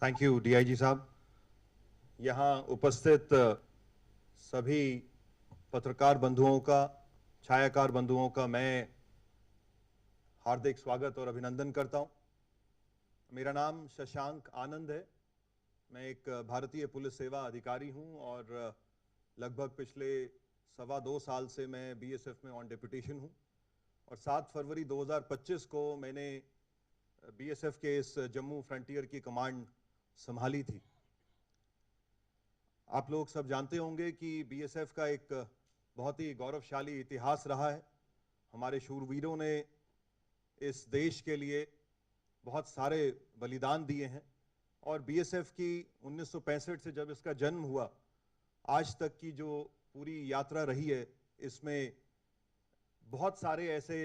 Thank you DIG साहब। यहाँ उपस्थित सभी पत्रकार बंधुओं का, छायाकार बंधुओं का मैं हार्दिक स्वागत और अभिनंदन करता हूं। मेरा नाम शशांक आनंद है। मैं एक भारतीय पुलिस सेवा अधिकारी हूं और लगभग पिछले 2.25 साल से मैं बीएसएफ में ऑन डेपुटेशन हूं और 7 फरवरी 2025 को मैंने बीएसएफ के इस जम्मू फ्रंटियर की कमांड संभाली थी। आप लोग सब जानते होंगे कि बीएसएफ का एक बहुत ही गौरवशाली इतिहास रहा है। हमारे शूरवीरों ने इस देश के लिए बहुत सारे बलिदान दिए हैं और बीएसएफ की 1965 से जब इसका जन्म हुआ आज तक की जो पूरी यात्रा रही है, इसमें बहुत सारे ऐसे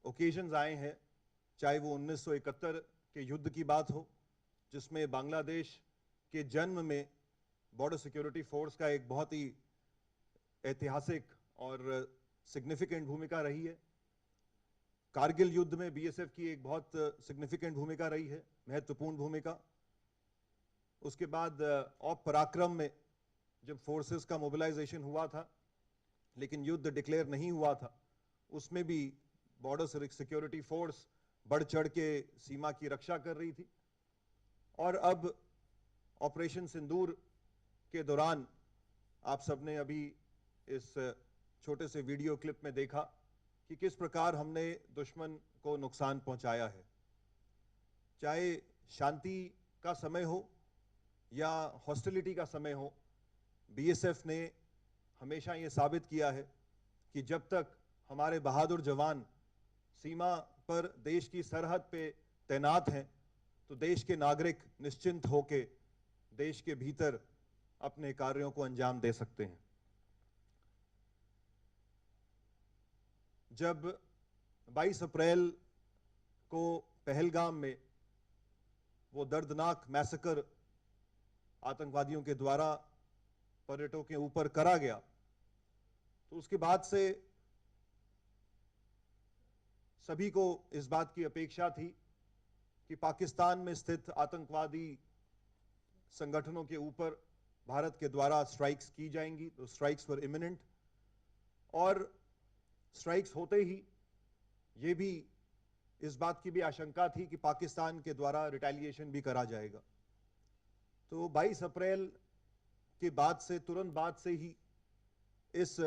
ओकेजन्स आए हैं, चाहे वो 1971 के युद्ध की बात हो जिसमें बांग्लादेश के जन्म में बॉर्डर सिक्योरिटी फोर्स का एक बहुत ही ऐतिहासिक और सिग्निफिकेंट भूमिका रही है। कारगिल युद्ध में बीएसएफ की एक बहुत सिग्निफिकेंट भूमिका रही है, महत्वपूर्ण भूमिका। उसके बाद ऑप पराक्रम में जब फोर्सेस का मोबिलाइजेशन हुआ था लेकिन युद्ध डिक्लेयर नहीं हुआ था, उसमें भी बॉर्डर सिक्योरिटी फोर्स बढ़ चढ़ के सीमा की रक्षा कर रही थी। और अब ऑपरेशन सिंदूर के दौरान आप सबने अभी इस छोटे से वीडियो क्लिप में देखा कि किस प्रकार हमने दुश्मन को नुकसान पहुंचाया है। चाहे शांति का समय हो या हॉस्टिलिटी का समय हो, बीएसएफ ने हमेशा ये साबित किया है कि जब तक हमारे बहादुर जवान सीमा पर देश की सरहद पे तैनात हैं तो देश के नागरिक निश्चिंत होकर देश के भीतर अपने कार्यों को अंजाम दे सकते हैं। जब 22 अप्रैल को पहलगाम में वो दर्दनाक मैसेकर आतंकवादियों के द्वारा पर्यटकों के ऊपर करा गया, तो उसके बाद से सभी को इस बात की अपेक्षा थी कि पाकिस्तान में स्थित आतंकवादी संगठनों के ऊपर भारत के द्वारा स्ट्राइक्स की जाएंगी। तो स्ट्राइक्स वर इमिनेंट और स्ट्राइक्स होते ही ये भी इस बात की भी आशंका थी कि पाकिस्तान के द्वारा रिटेलिएशन भी करा जाएगा। तो 22 अप्रैल के बाद से तुरंत बाद से ही इस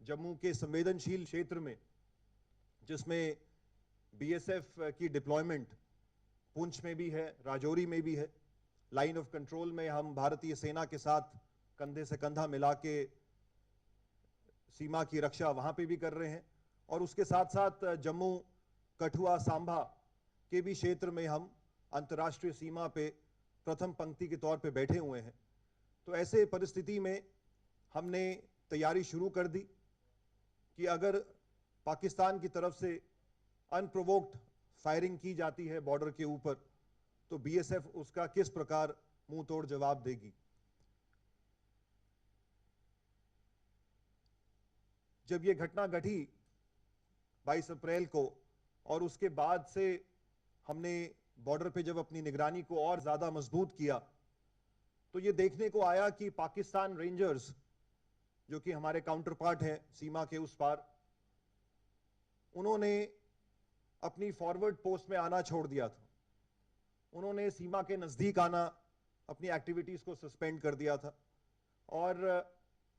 जम्मू के संवेदनशील क्षेत्र में, जिसमें बीएसएफ की डिप्लॉयमेंट पुंछ में भी है, राजौरी में भी है, लाइन ऑफ कंट्रोल में हम भारतीय सेना के साथ कंधे से कंधा मिला के सीमा की रक्षा वहां पे भी कर रहे हैं और उसके साथ साथ जम्मू, कठुआ, सांभा के भी क्षेत्र में हम अंतर्राष्ट्रीय सीमा पे प्रथम पंक्ति के तौर पे बैठे हुए हैं। तो ऐसे परिस्थिति में हमने तैयारी शुरू कर दी कि अगर पाकिस्तान की तरफ से अनप्रोवोक्ड फायरिंग की जाती है बॉर्डर के ऊपर तो बीएसएफ उसका किस प्रकार मुंह तोड़ जवाब देगी। जब यह घटना घटी 22 अप्रैल को और उसके बाद से हमने बॉर्डर पे जब अपनी निगरानी को और ज्यादा मजबूत किया तो यह देखने को आया कि पाकिस्तान रेंजर्स, जो कि हमारे काउंटर पार्ट हैं सीमा के उस पार, उन्होंने अपनी फॉरवर्ड पोस्ट में आना छोड़ दिया था। उन्होंने सीमा के नजदीक आना, अपनी एक्टिविटीज को सस्पेंड कर दिया था और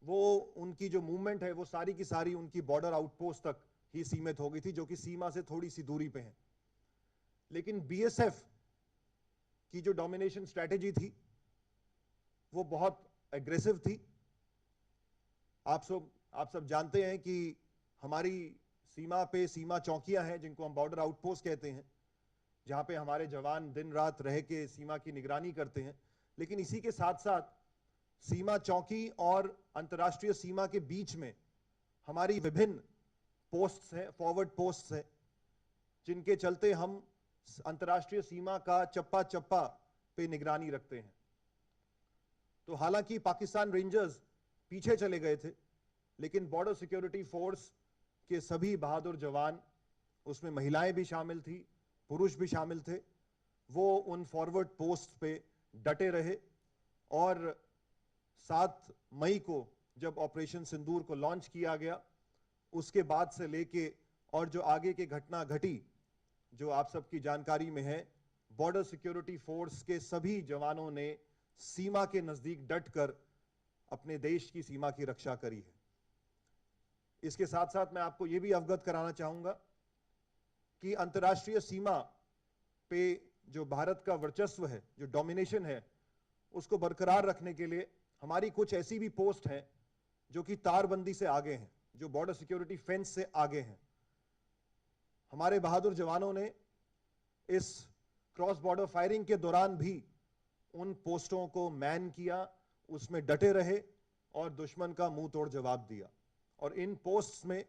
वो उनकी जो मूवमेंट है वो सारी की सारी उनकी बॉर्डर आउटपोस्ट तक ही सीमित हो गई थी, जो कि सीमा से थोड़ी सी दूरी पे है। लेकिन बीएसएफ की जो डोमिनेशन स्ट्रेटेजी थी वो बहुत एग्रेसिव थी। आप सब जानते हैं कि हमारी सीमा पे सीमा चौकियां हैं जिनको हम बॉर्डर आउटपोस्ट कहते हैं, जहां पे हमारे जवान दिन रात रह के सीमा की निगरानी करते हैं। लेकिन इसी के साथ साथ सीमा चौकी और अंतर्राष्ट्रीय सीमा के बीच में हमारी विभिन्न पोस्ट्स हैं, फॉरवर्ड पोस्ट्स हैं, जिनके चलते हम अंतर्राष्ट्रीय सीमा का चप्पा चप्पा पे निगरानी रखते हैं। तो हालांकि पाकिस्तान रेंजर्स पीछे चले गए थे, लेकिन बॉर्डर सिक्योरिटी फोर्स के सभी बहादुर जवान, उसमें महिलाएं भी शामिल थी, पुरुष भी शामिल थे, वो उन फॉरवर्ड पोस्ट पे डटे रहे और 7 मई को जब ऑपरेशन सिंदूर को लॉन्च किया गया, उसके बाद से लेके और जो आगे की घटना घटी, जो आप सबकी जानकारी में है, बॉर्डर सिक्योरिटी फोर्स के सभी जवानों ने सीमा के नजदीक डटकर अपने देश की सीमा की रक्षा करी है। इसके साथ साथ मैं आपको यह भी अवगत कराना चाहूंगा कि अंतर्राष्ट्रीय सीमा पे जो भारत का वर्चस्व है, जो डोमिनेशन है, उसको बरकरार रखने के लिए हमारी कुछ ऐसी भी पोस्ट हैं जो कि तारबंदी से आगे हैं, जो बॉर्डर सिक्योरिटी फेंस से आगे हैं। हमारे बहादुर जवानों ने इस क्रॉस बॉर्डर फायरिंग के दौरान भी उन पोस्टों को मैन किया, उसमें डटे रहे और दुश्मन का मुंह तोड़ जवाब दिया। और इन पोस्ट्स में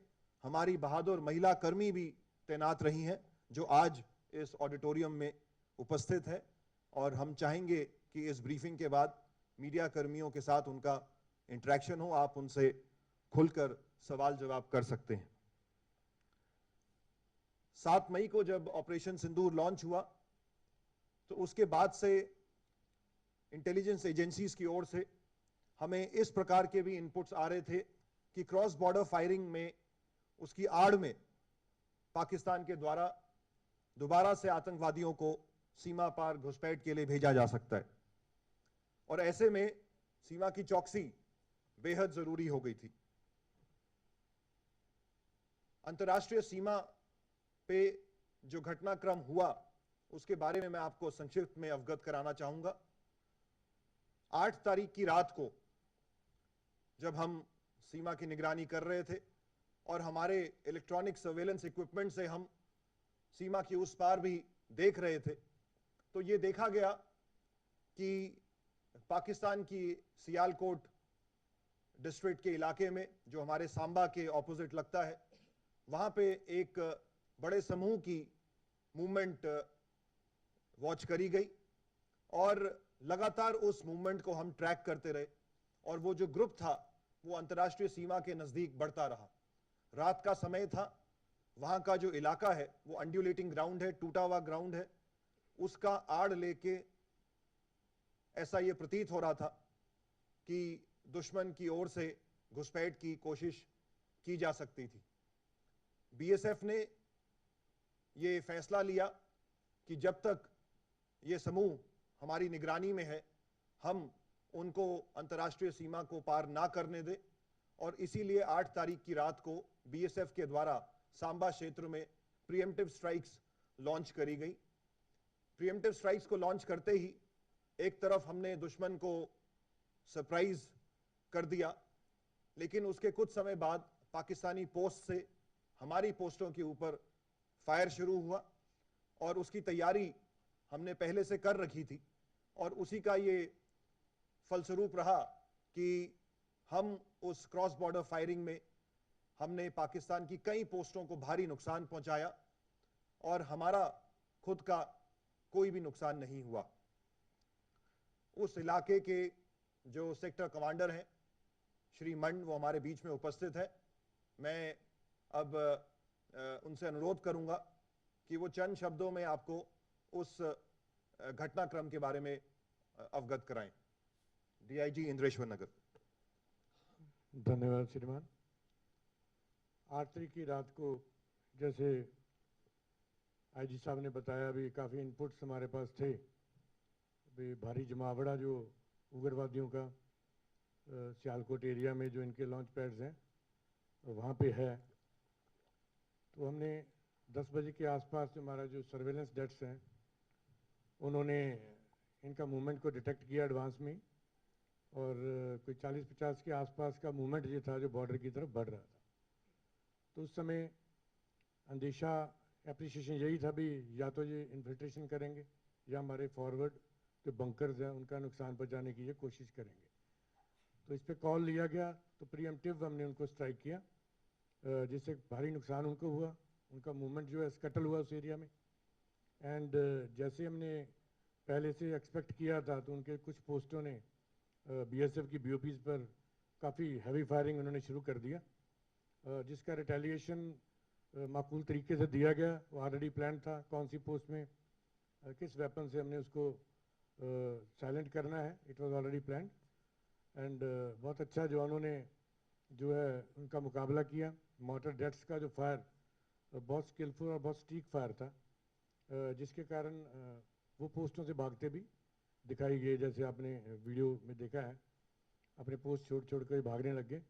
हमारी बहादुर महिला कर्मी भी तैनात रही हैं, जो आज इस ऑडिटोरियम में उपस्थित है। और हम चाहेंगे कि इस ब्रीफिंग के बाद मीडिया कर्मियों के साथ उनका इंटरेक्शन हो, आप उनसे खुलकर सवाल जवाब कर सकते हैं। 7 मई को जब ऑपरेशन सिंदूर लॉन्च हुआ, तो उसके बाद से इंटेलिजेंस एजेंसीज की ओर से हमें इस प्रकार के भी इनपुट्स आ रहे थे कि क्रॉस बॉर्डर फायरिंग में, उसकी आड़ में पाकिस्तान के द्वारा दोबारा से आतंकवादियों को सीमा पार घुसपैठ के लिए भेजा जा सकता है। और ऐसे में सीमा की चौकसी बेहद जरूरी हो गई थी। अंतर्राष्ट्रीय सीमा पे जो घटनाक्रम हुआ, उसके बारे में मैं आपको संक्षिप्त में अवगत कराना चाहूंगा। 8 तारीख की रात को जब हम सीमा की निगरानी कर रहे थे और हमारे इलेक्ट्रॉनिक सर्वेलेंस इक्विपमेंट से हम सीमा की उस पार भी देख रहे थे, तो ये देखा गया कि पाकिस्तान की सियालकोट डिस्ट्रिक्ट के इलाके में, जो हमारे सांबा के ऑपोजिट लगता है, वहां पे एक बड़े समूह की मूवमेंट वॉच करी गई और लगातार उस मूवमेंट को हम ट्रैक करते रहे। और वो जो ग्रुप था वो अंतर्राष्ट्रीय सीमा के नजदीक बढ़ता रहा। रात का समय था, वहां का जो इलाका है वो अंड्यूलेटिंग ग्राउंड है, टूटा हुआ ग्राउंड है। उसका आड़ लेके ऐसा ये प्रतीत हो रहा था कि दुश्मन की ओर से घुसपैठ की कोशिश की जा सकती थी। बीएसएफ ने ये फैसला लिया कि जब तक ये समूह हमारी निगरानी में है, हम उनको अंतर्राष्ट्रीय सीमा को पार ना करने दें। और इसीलिए 8 तारीख की रात को बीएसएफ के द्वारा सांबा क्षेत्र में प्रीएम्प्टिव स्ट्राइक्स लॉन्च करी गई। प्रीएम्प्टिव स्ट्राइक्स को लॉन्च करते ही एक तरफ हमने दुश्मन को सरप्राइज कर दिया, लेकिन उसके कुछ समय बाद पाकिस्तानी पोस्ट से हमारी पोस्टों के ऊपर फायर शुरू हुआ और उसकी तैयारी हमने पहले से कर रखी थी। और उसी का ये फलस्वरूप रहा कि हम उस क्रॉस बॉर्डर फायरिंग में हमने पाकिस्तान की कई पोस्टों को भारी नुकसान पहुंचाया और हमारा खुद का कोई भी नुकसान नहीं हुआ। उस इलाके के जो सेक्टर कमांडर हैं श्री मंड, वो हमारे बीच में उपस्थित है। मैं अब उनसे अनुरोध करूंगा कि वो चंद शब्दों में आपको उस घटनाक्रम के बारे में अवगत कराएं। डीआईजी इंद्रेश्वर नगर। धन्यवाद श्रीमान। 8 तारीख की रात को जैसे आईजी साहब ने बताया, अभी काफ़ी इनपुट्स हमारे पास थे। अभी भारी जमावड़ा जो उग्रवादियों का सियालकोट एरिया में जो इनके लॉन्च पैड्स हैं वहाँ पे है। तो हमने 10 बजे के आसपास हमारा जो सर्वेलेंस डेट्स हैं उन्होंने इनका मूवमेंट को डिटेक्ट किया एडवांस में, और कोई 40-50 के आसपास का मूवमेंट ये था जो बॉर्डर की तरफ बढ़ रहा था। तो उस समय अंदेशा, एप्रिसिएशन यही था भी या तो ये इन्फिल्ट्रेशन करेंगे या हमारे फॉरवर्ड जो बंकर्स हैं उनका नुकसान पहुंचाने की ये कोशिश करेंगे। तो इस पर कॉल लिया गया, तो प्रीएम्प्टिव हमने उनको स्ट्राइक किया, जिससे भारी नुकसान उनको हुआ। उनका मूवमेंट जो है स्कटल हुआ उस एरिया में। एंड जैसे हमने पहले से एक्सपेक्ट किया था, तो उनके कुछ पोस्टों ने बीएसएफ की बीओपीज पर काफ़ी हैवी फायरिंग उन्होंने शुरू कर दिया, जिसका रिटेलिएशन माकूल तरीके से दिया गया। वो ऑलरेडी प्लान था कौन सी पोस्ट में किस वेपन से हमने उसको साइलेंट करना है। It was already planned and बहुत अच्छा जवानों ने जो है उनका मुकाबला किया। मॉर्टर डेट्स का जो फायर बहुत स्किलफुल और बहुत स्टीक फायर था, जिसके कारण वो पोस्टों से भागते भी दिखाई गए, जैसे आपने वीडियो में देखा है। अपने पोस्ट छोड़ छोड़ कर भागने लग गए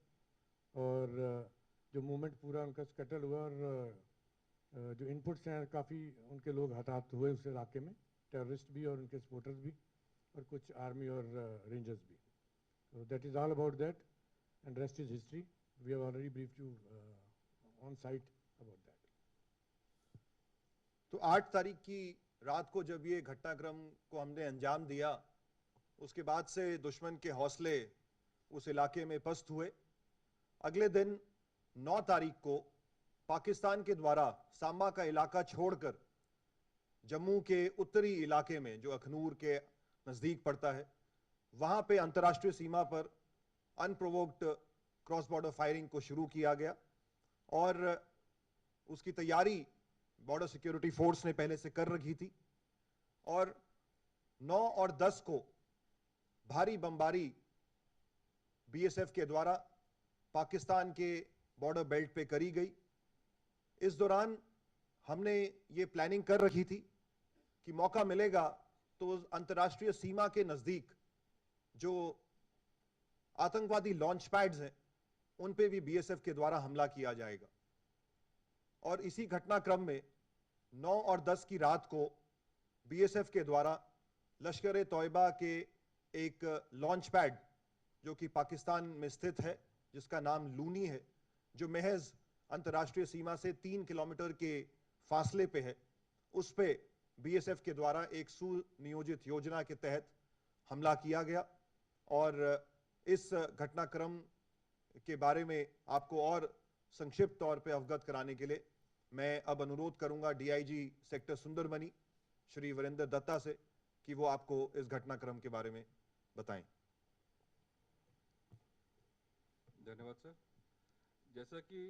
और जो मूवमेंट पूरा उनका स्कटल हुआ और जो इनपुट्स हैं काफ़ी उनके लोग हताहत हुए उस इलाके में, टेररिस्ट भी और उनके सपोर्टर्स भी और कुछ आर्मी और रेंजर्स भी। So that is all about that and rest is history. We have already briefed you on site about that. तो 8 तारीख की रात को जब ये घटनाक्रम को हमने अंजाम दिया, उसके बाद से दुश्मन के हौसले उस इलाके में पस्त हुए। अगले दिन 9 तारीख को पाकिस्तान के द्वारा सांबा का इलाका छोड़कर जम्मू के उत्तरी इलाके में, जो अखनूर के नजदीक पड़ता है, वहां पे अंतर्राष्ट्रीय सीमा पर अनप्रोवोक्ड क्रॉस बॉर्डर फायरिंग को शुरू किया गया और उसकी तैयारी बॉर्डर सिक्योरिटी फोर्स ने पहले से कर रखी थी। और 9 और 10 को भारी बमबारी बीएसएफ के द्वारा पाकिस्तान के बॉर्डर बेल्ट पे करी गई। इस दौरान हमने ये प्लानिंग कर रखी थी कि मौका मिलेगा तो अंतर्राष्ट्रीय सीमा के नजदीक जो आतंकवादी लॉन्च पैड्स हैं उन पे भी बीएसएफ के द्वारा हमला किया जाएगा। और इसी घटनाक्रम में 9 और 10 की रात को बीएसएफ के द्वारा लश्कर तौयबा के एक लॉन्च पैड जो कि पाकिस्तान में स्थित है, जिसका नाम लूनी है, जो महज अंतर्राष्ट्रीय सीमा से 3 किलोमीटर के फासले पे है, उस पे बीएसएफ के द्वारा एक सुनियोजित योजना के तहत हमला किया गया। और इस घटनाक्रम के बारे में आपको और संक्षिप्त तौर पे अवगत कराने के लिए मैं अब अनुरोध करूंगा डीआईजी सेक्टर सुंदरमणि श्री वीरेंद्र दत्ता से कि वो आपको इस घटनाक्रम के बारे में बताएं। धन्यवाद सर। जैसा कि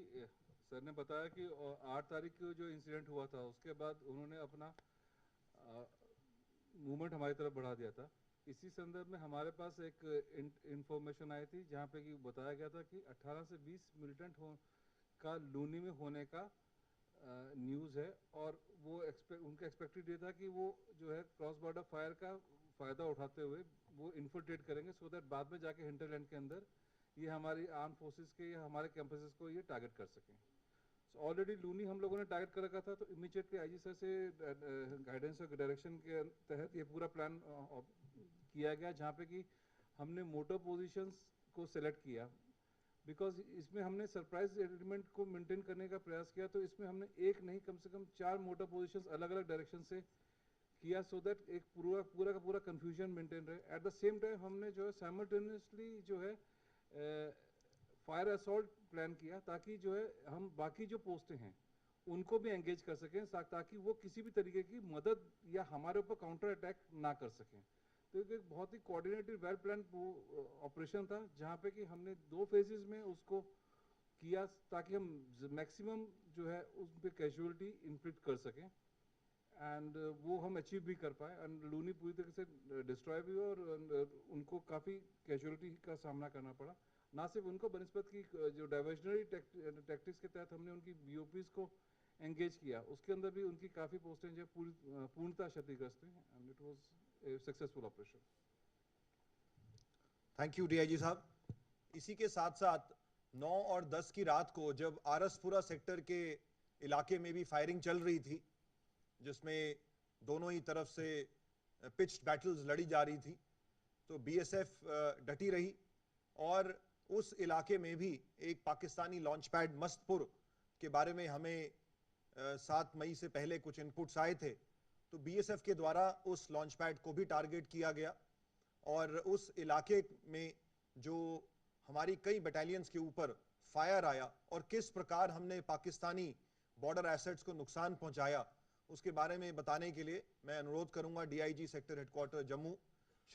सर ने बताया कि 8 तारीख को जो इंसिडेंट हुआ था उसके बाद उन्होंने अपना मूवमेंट हमारी तरफ बढ़ा दिया था। इसी संदर्भ में हमारे पास एक इंफॉर्मेशन आई थी जहाँ पे कि बताया गया था कि 18 से 20 मिलिटेंट का लूनी में होने का न्यूज़ है और वो उनका एक्सपेक्टेड ये था कि वो जो है क्रॉस बॉर्डर फायर का फ़ायदा उठाते हुए वो इन्फिल्ट्रेट करेंगे सो दैट बाद में जाके हिंटरलैंड के अंदर ये हमारी आर्म फोर्सेस के या हमारे कैंपसेस को ये टारगेट कर सकें। सो ऑलरेडी लूनी हम लोगों ने टारगेट कर रखा था, तो इमीडिएटली आईजी सर से गाइडेंस और डायरेक्शन के तहत ये पूरा प्लान किया गया, जहाँ पे कि हमने मोटर पोजीशंस को सेलेक्ट किया बिकॉज इसमें हमने सरप्राइज एलिमेंट को मेंटेन करने का प्रयास किया। तो इसमें हमने एक नहीं कम से कम 4 मोटर पोजीशंस अलग अलग डायरेक्शन से किया सो दैट एक पूरा का पूरा कंफ्यूजन मेंटेन रहे। एट द सेम टाइम हमने जो है साइमल्टेनियसली जो है फायर असॉल्ट प्लान किया ताकि जो है हम बाकी जो पोस्टें हैं उनको भी एंगेज कर सकें ताकि वो किसी भी तरीके की मदद या हमारे ऊपर काउंटर अटैक ना कर सकें। तो एक बहुत ही कोऑर्डिनेटेड वेल प्लान ऑपरेशन था जहाँ पे कि हमने 2 फेजेस में उसको किया ताकि हम मैक्सिमम जो है उस पर कैजुअलिटी इन्फ्लिक्ट कर सकें एंड वो हम अचीव भी कर पाए। एंड लूनी पूरी तरीके से डिस्ट्रॉय भी हुआ और उनको काफ़ी कैजुअलिटी का सामना करना पड़ा। ना सिर्फ उनको बनस्पत की जो डाइवर्जनरी टैक्टिक्स के तहत हमने उनकी बीओपीज को एंगेज किया, उसके अंदर भी उनकी काफ़ी पोस्टें जो पूर्णतः क्षतिग्रस्त हुई and it was a successful operation. Thank you DIG साहब। इसी के साथ साथ 9 और 10 की रात को जब आरसपुरा सेक्टर के इलाके में भी फायरिंग चल रही थी, जिसमें दोनों ही तरफ से पिच्ड बैटल्स लड़ी जा रही थी, तो बीएसएफ डटी रही और उस इलाके में भी एक पाकिस्तानी लॉन्च पैड मस्तपुर के बारे में हमें 7 मई से पहले कुछ इनपुट्स आए थे, तो बीएसएफ के द्वारा उस लॉन्च पैड को भी टारगेट किया गया और उस इलाके में जो हमारी कई बटालियंस के ऊपर फायर आया और किस प्रकार हमने पाकिस्तानी बॉर्डर एसेट्स को नुकसान पहुंचाया, उसके बारे में बताने के लिए मैं अनुरोध करूंगा DIG sector headquarter Jammu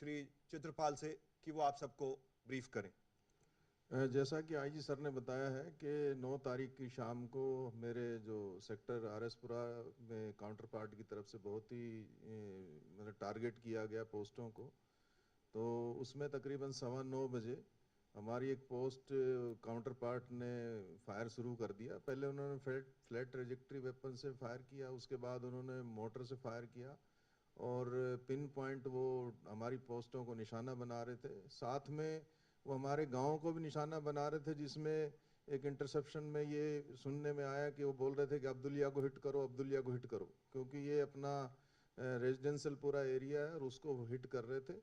Shri Chitrapal से कि वो आप सबको ब्रीफ करें। जैसा कि आईजी सर ने बताया है कि 9 तारीख की शाम को मेरे जो सेक्टर आरएसपुरा में काउंटर पार्ट की तरफ से बहुत ही मतलब टारगेट किया गया पोस्टों को। तो उसमें तकरीबन 9:15 बजे हमारी एक पोस्ट काउंटर पार्ट ने फायर शुरू कर दिया। पहले उन्होंने फ्लैट ट्रेजेक्ट्री वेपन से फायर किया, उसके बाद उन्होंने मोटर से फायर किया और पिन पॉइंट वो हमारी पोस्टों को निशाना बना रहे थे। साथ में वो हमारे गाँव को भी निशाना बना रहे थे, जिसमें एक इंटरसेप्शन में ये सुनने में आया कि वो बोल रहे थे कि अब्दुलिया को हिट करो, अब्दुलिया को हिट करो, क्योंकि ये अपना रेजिडेंशियल पूरा एरिया है और उसको हिट कर रहे थे।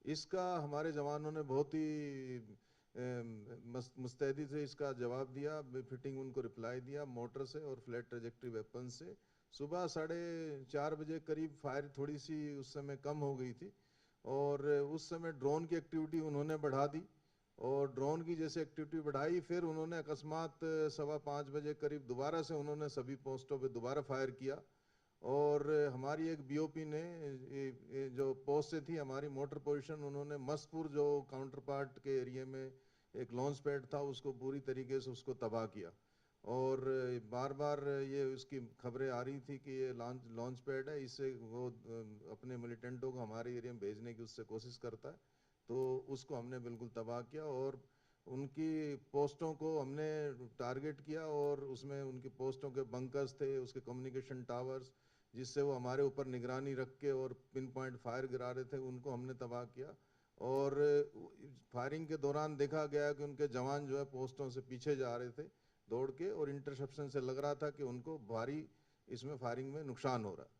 इसका हमारे जवानों ने बहुत ही मुस्तैदी से इसका जवाब दिया, फिटिंग उनको रिप्लाई दिया मोटर से और फ्लैट ट्रेजेक्ट्री वेपन से। सुबह 4:30 बजे करीब फायर थोड़ी सी उस समय कम हो गई थी और उस समय ड्रोन की एक्टिविटी उन्होंने बढ़ा दी और ड्रोन की जैसे एक्टिविटी बढ़ाई, फिर उन्होंने अकस्मात 5:15 बजे करीब दोबारा से उन्होंने सभी पोस्टों पे दोबारा फायर किया और हमारी एक बीओपी ने जो पोस्ट से थी हमारी मोटर पोजीशन, उन्होंने मस्तपुर जो काउंटर पार्ट के एरिया में एक लॉन्च पैड था उसको पूरी तरीके से उसको तबाह किया। और बार बार ये उसकी खबरें आ रही थी कि ये लॉन्च पैड है, इससे वो अपने मिलिटेंटों को हमारे एरिया में भेजने की उससे कोशिश करता है। तो उसको हमने बिल्कुल तबाह किया और उनकी पोस्टों को हमने टारगेट किया और उसमें उनकी पोस्टों के बंकर्स थे, उसके कम्युनिकेशन टावर्स, जिससे वो हमारे ऊपर निगरानी रख के और पिन पॉइंट फायर गिरा रहे थे, उनको हमने तबाह किया। और फायरिंग के दौरान देखा गया कि उनके जवान जो है पोस्टों से पीछे जा रहे थे दौड़ के और इंटरसेप्शन से लग रहा था कि उनको भारी इसमें फायरिंग में नुकसान हो रहा है।